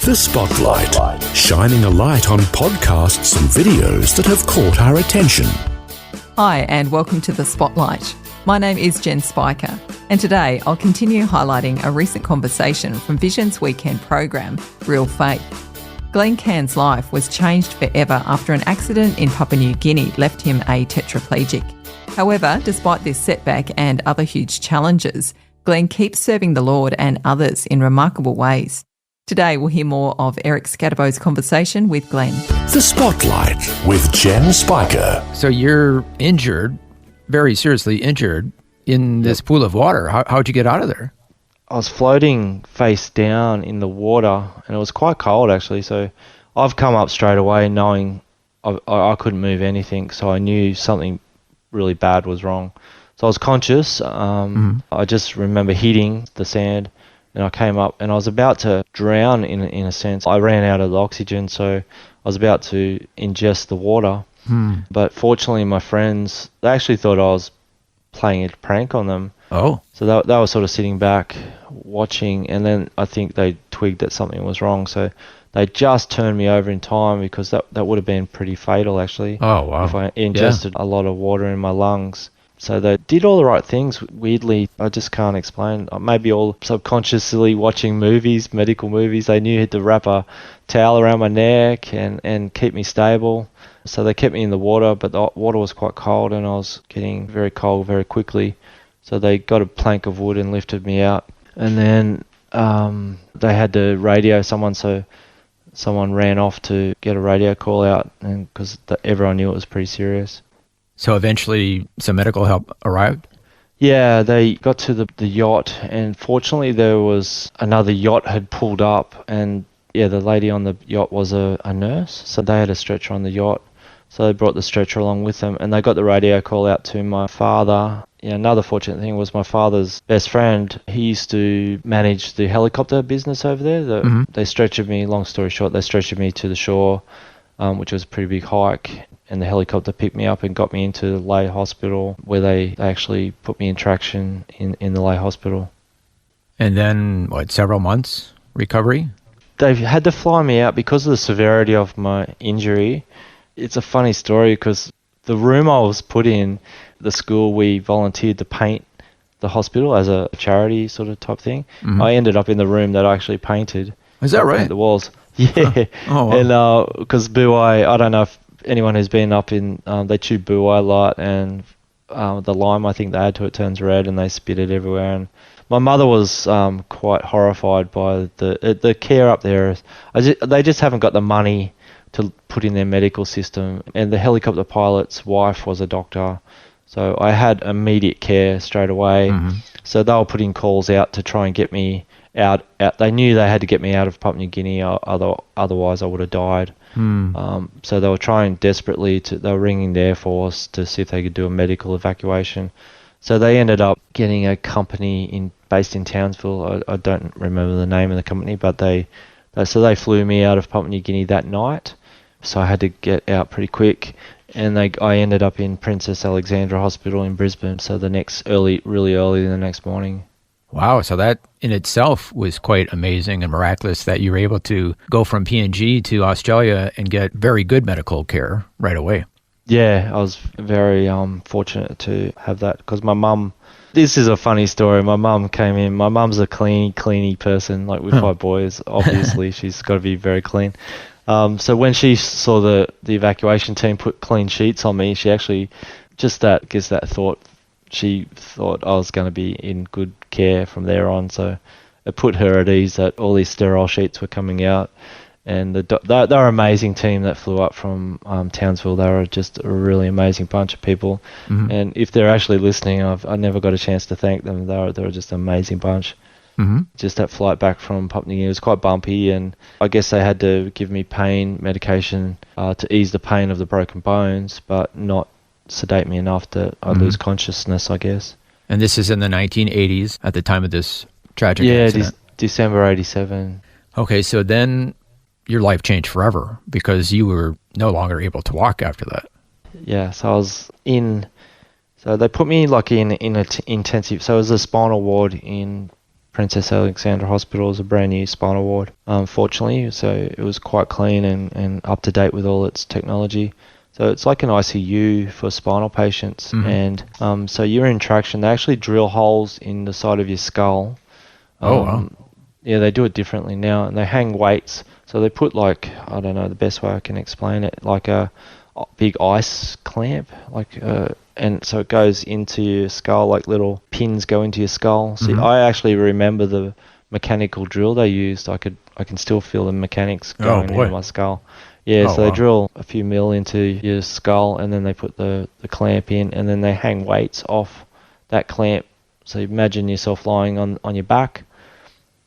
The Spotlight, shining a light on podcasts and videos that have caught our attention. Hi, and welcome to The Spotlight. My name is Jen Spiker, and today I'll continue highlighting a recent conversation from Vision's weekend program, Real Faith. Glen Cairns' life was changed forever after an accident in Papua New Guinea left him a tetraplegic. However, despite this setback and other huge challenges, Glen keeps serving the Lord and others in remarkable ways. Today, we'll hear more of Eric Scatterbo's conversation with Glen. The Spotlight with Jen Spiker. So you're injured, very seriously injured, in this pool of water. How'd you get out of there? I was floating face down in the water, and it was quite cold actually. So I've come up straight away knowing I couldn't move anything, so I knew something really bad was wrong. So I was conscious. I just remember hitting the sand, and I came up, and I was about to drown in a sense. I ran out of the oxygen, so I was about to ingest the water. But fortunately, my friends, they actually thought I was playing a prank on them. Oh. So they were sort of sitting back, watching, and then I think they twigged that something was wrong. So they just turned me over in time, because that would have been pretty fatal, actually. Oh, wow. If I ingested a lot of water in my lungs. So they did all the right things. Weirdly, I just can't explain. Maybe all subconsciously watching movies, medical movies. They knew to wrap a towel around my neck and keep me stable. So they kept me in the water, but the water was quite cold, and I was getting very cold very quickly. So they got a plank of wood and lifted me out. And then they had to radio someone, so someone ran off to get a radio call out, and because everyone knew it was pretty serious. So eventually some medical help arrived? Yeah, they got to the yacht, and fortunately there was another yacht had pulled up, and the lady on the yacht was a nurse, so they had a stretcher on the yacht. So they brought the stretcher along with them, and they got the radio call out to my father. Another fortunate thing was my father's best friend. He used to manage the helicopter business over there. They stretchered me, long story short, they stretchered me to the shore, which was a pretty big hike. And the helicopter picked me up and got me into the Lay Hospital, where they actually put me in traction in the Lay Hospital. And then, several months recovery? They had to fly me out because of the severity of my injury. It's a funny story, because the room I was put in, the school, we volunteered to paint the hospital as a charity sort of type thing. I ended up in the room that I actually painted. Is that right? The walls. Yeah. Oh, wow. And because buoy, I don't know if anyone who's been up in, they chew buoy a lot, and the lime I think they add to it turns red, and they spit it everywhere. And my mother was quite horrified by the care up there. They just haven't got the money to put in their medical system, and the helicopter pilot's wife was a doctor, so I had immediate care straight away. So they were putting calls out to try and get me out. They knew they had to get me out of Papua New Guinea, otherwise I would have died. So they were trying desperately they were ringing the Air Force to see if they could do a medical evacuation. So they ended up getting a company based in Townsville. I don't remember the name of the company, but they flew me out of Papua New Guinea that night. So I had to get out pretty quick, and I ended up in Princess Alexandra Hospital in Brisbane. So really early the next morning. Wow, so that in itself was quite amazing and miraculous that you were able to go from PNG to Australia and get very good medical care right away. Yeah, I was very fortunate to have that, because my mum, this is a funny story, my mum came in, my mum's a cleany person, like with 5 boys, obviously she's got to be very clean. So when she saw the evacuation team put clean sheets on me, she actually, she thought I was going to be in good care from there on. So it put her at ease that all these sterile sheets were coming out. And they're an amazing team that flew up from Townsville. They were just a really amazing bunch of people. And if they're actually listening, I never got a chance to thank them. They were just an amazing bunch. Just that flight back from Papua New Guinea was quite bumpy, and I guess they had to give me pain medication to ease the pain of the broken bones, but not sedate me enough that I lose consciousness, I guess. And this is in the 1980s at the time of this tragic accident? Yeah, December 87. Okay, so then your life changed forever because you were no longer able to walk after that. Yeah, so I was so they put me in an intensive, so it was a spinal ward in Princess Alexandra Hospital is a brand new spinal ward, fortunately. So it was quite clean and up to date with all its technology. So it's like an ICU for spinal patients. And so you're in traction. They actually drill holes in the side of your skull. Wow. Yeah, they do it differently now, and they hang weights. So they put like, I don't know the best way I can explain it, like a big ice clamp, and so it goes into your skull, like little pins go into your skull. So I actually remember the mechanical drill they used. I can still feel the mechanics going into my skull. Yeah, so they drill a few mil into your skull, and then they put the clamp in, and then they hang weights off that clamp. So imagine yourself lying on your back,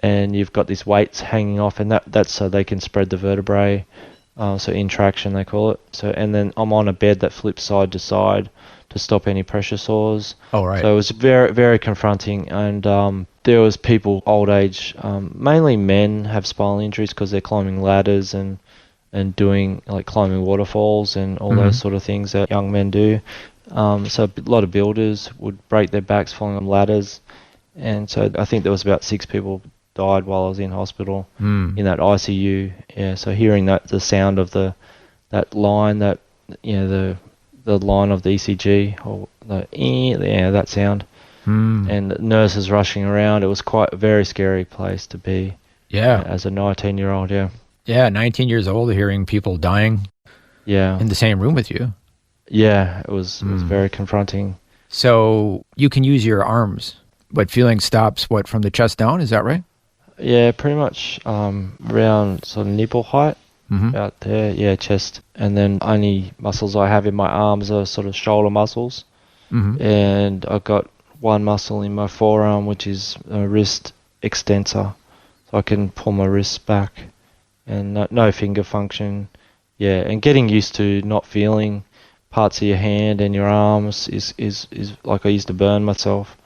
and you've got these weights hanging off, and that's so they can spread the vertebrae. So in traction they call it. So, and then I'm on a bed that flips side to side to stop any pressure sores. Oh, right. So it was very, very confronting, and there was people old age, mainly men have spinal injuries because they're climbing ladders and doing like climbing waterfalls and all those sort of things that young men do. So a lot of builders would break their backs falling on ladders, and so I think there was about 6 people died while I was in hospital in that ICU. Yeah, so hearing the sound of that line, that the line of the ECG, or that sound, and nurses rushing around. It was quite a very scary place to be. Yeah, as a 19-year-old. Yeah, 19 years old, hearing people dying. Yeah, in the same room with you. Yeah, it was very confronting. So you can use your arms, but feeling stops from the chest down, is that right? Yeah, pretty much around sort of nipple height, out there, chest. And then only muscles I have in my arms are sort of shoulder muscles. And I've got one muscle in my forearm, which is a wrist extensor. So I can pull my wrists back, and no finger function. Yeah, and getting used to not feeling parts of your hand and your arms is like I used to burn myself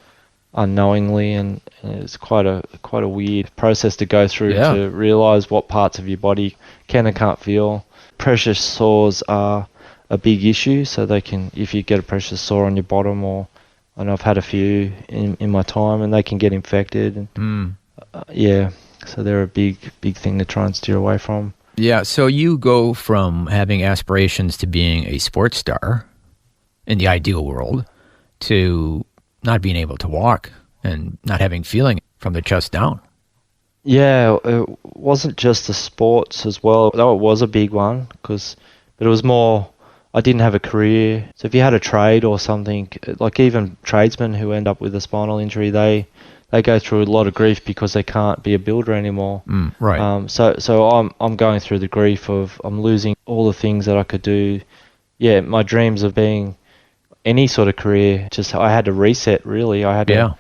unknowingly, and it's quite a weird process to go through to realize what parts of your body can and can't feel. Pressure sores are a big issue, so they can, if you get a pressure sore on your bottom, or I know I've had a few in my time, and they can get infected. And, so they're a big thing to try and steer away from. Yeah, so you go from having aspirations to being a sports star in the ideal world to not being able to walk and not having feeling from the chest down. Yeah, it wasn't just the sports as well, though it was a big one, but it was more, I didn't have a career. So if you had a trade or something, like even tradesmen who end up with a spinal injury, they go through a lot of grief because they can't be a builder anymore. Right. So I'm going through the grief of I'm losing all the things that I could do. Yeah, my dreams of being any sort of career, just I had to reset, really. I had to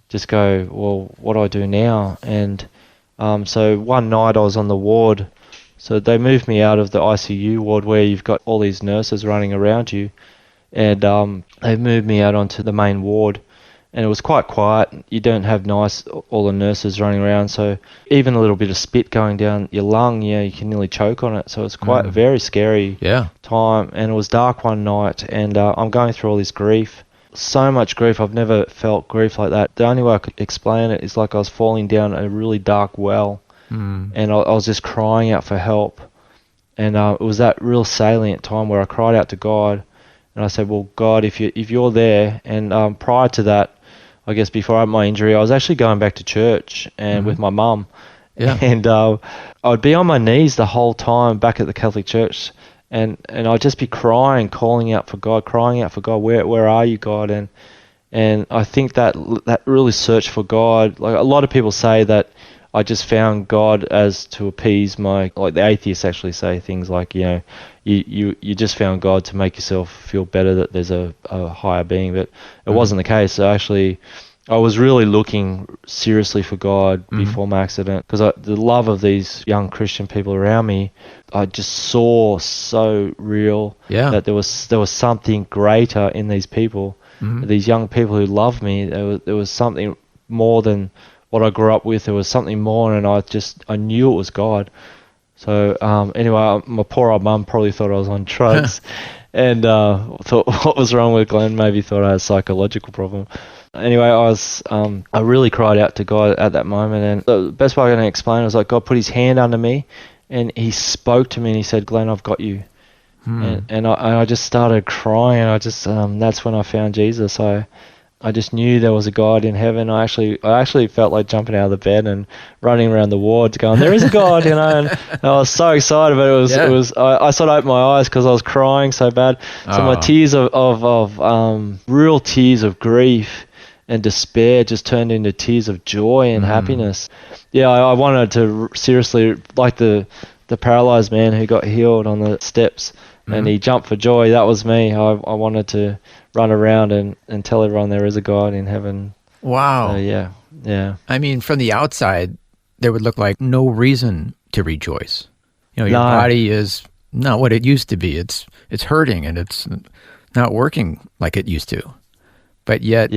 just go, well, what do I do now? And so one night I was on the ward. So they moved me out of the ICU ward where you've got all these nurses running around you, and they moved me out onto the main ward. And it was quite quiet. You don't have all the nurses running around, so even a little bit of spit going down your lung, you can nearly choke on it. So it's quite a very scary time. And it was dark one night, and I'm going through all this grief. So much grief. I've never felt grief like that. The only way I could explain it is like I was falling down a really dark well, and I was just crying out for help. And it was that real salient time where I cried out to God, and I said, well, God, if you're there. And prior to that, I guess before I had my injury, I was actually going back to church and with my mum. Yeah. And I'd be on my knees the whole time back at the Catholic Church, and I'd just be crying, calling out for God, where are you, God? And I think that really search for God, like a lot of people say that I just found God as to appease like the atheists actually say things like, you just found God to make yourself feel better that there's a higher being, but it wasn't the case. So actually, I was really looking seriously for God before my accident, because the love of these young Christian people around me, I just saw so real that there was something greater in these people, these young people who loved me. There was something more than what I grew up with. There was something more, and I knew it was God. So anyway, my poor old mum probably thought I was on drugs, and thought what was wrong with Glenn. Maybe thought I had a psychological problem. Anyway, I really cried out to God at that moment, and the best way I can explain it was like God put his hand under me and he spoke to me and he said, Glenn, I've got you. And I just started crying. I just that's when I found Jesus. I just knew there was a God in heaven. I actually felt like jumping out of the bed and running around the wards going, there is a God, and I was so excited, but I sort of opened my eyes because I was crying so bad. So my tears of real tears of grief and despair just turned into tears of joy and happiness. Yeah, I wanted to seriously, like the paralyzed man who got healed on the steps and he jumped for joy. That was me. I wanted to run around and tell everyone there is a God in heaven. Wow. Yeah. I mean, from the outside, there would look like no reason to rejoice. Your body is not what it used to be. It's hurting and it's not working like it used to. But yet,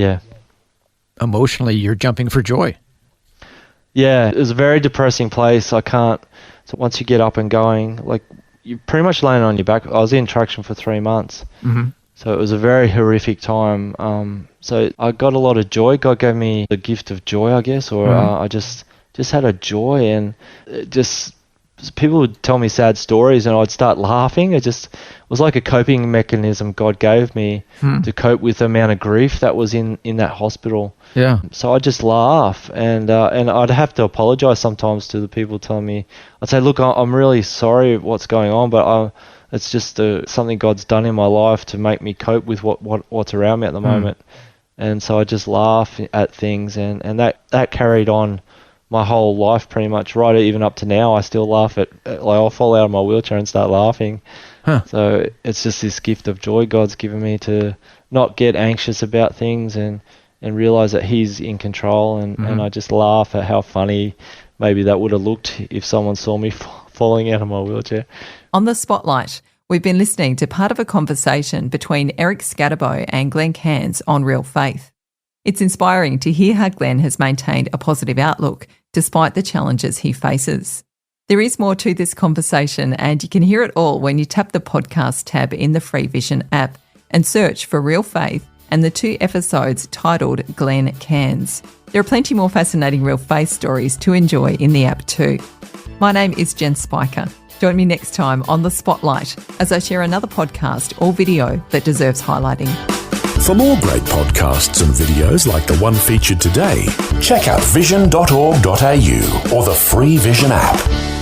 emotionally, you're jumping for joy. Yeah, it was a very depressing place. So once you get up and going, like you're pretty much laying on your back. I was in traction for 3 months. So it was a very horrific time. So I got a lot of joy. God gave me the gift of joy, I guess, or I just had a joy, and people would tell me sad stories and I'd start laughing. It was like a coping mechanism God gave me to cope with the amount of grief that was in that hospital. Yeah. So I'd just laugh, and I'd have to apologize sometimes to the people telling me. I'd say, look, I'm really sorry what's going on, but it's just something God's done in my life to make me cope with what's around me at the moment. And so I just laugh at things, and that carried on my whole life pretty much, right even up to now. I still laugh like I'll fall out of my wheelchair and start laughing. So it's just this gift of joy God's given me to not get anxious about things and realize that he's in control, and I just laugh at how funny maybe that would have looked if someone saw me falling out of my wheelchair. On the Spotlight, we've been listening to part of a conversation between Eric Scatterbo and Glen Cairns on Real Faith. It's inspiring to hear how Glen has maintained a positive outlook despite the challenges he faces. There is more to this conversation, and you can hear it all when you tap the podcast tab in the Free Vision app and search for Real Faith and the 2 episodes titled Glen Cairns. There are plenty more fascinating Real Faith stories to enjoy in the app too. My name is Jen Spiker. Join me next time on The Spotlight as I share another podcast or video that deserves highlighting. For more great podcasts and videos like the one featured today, check out vision.org.au or the Free Vision app.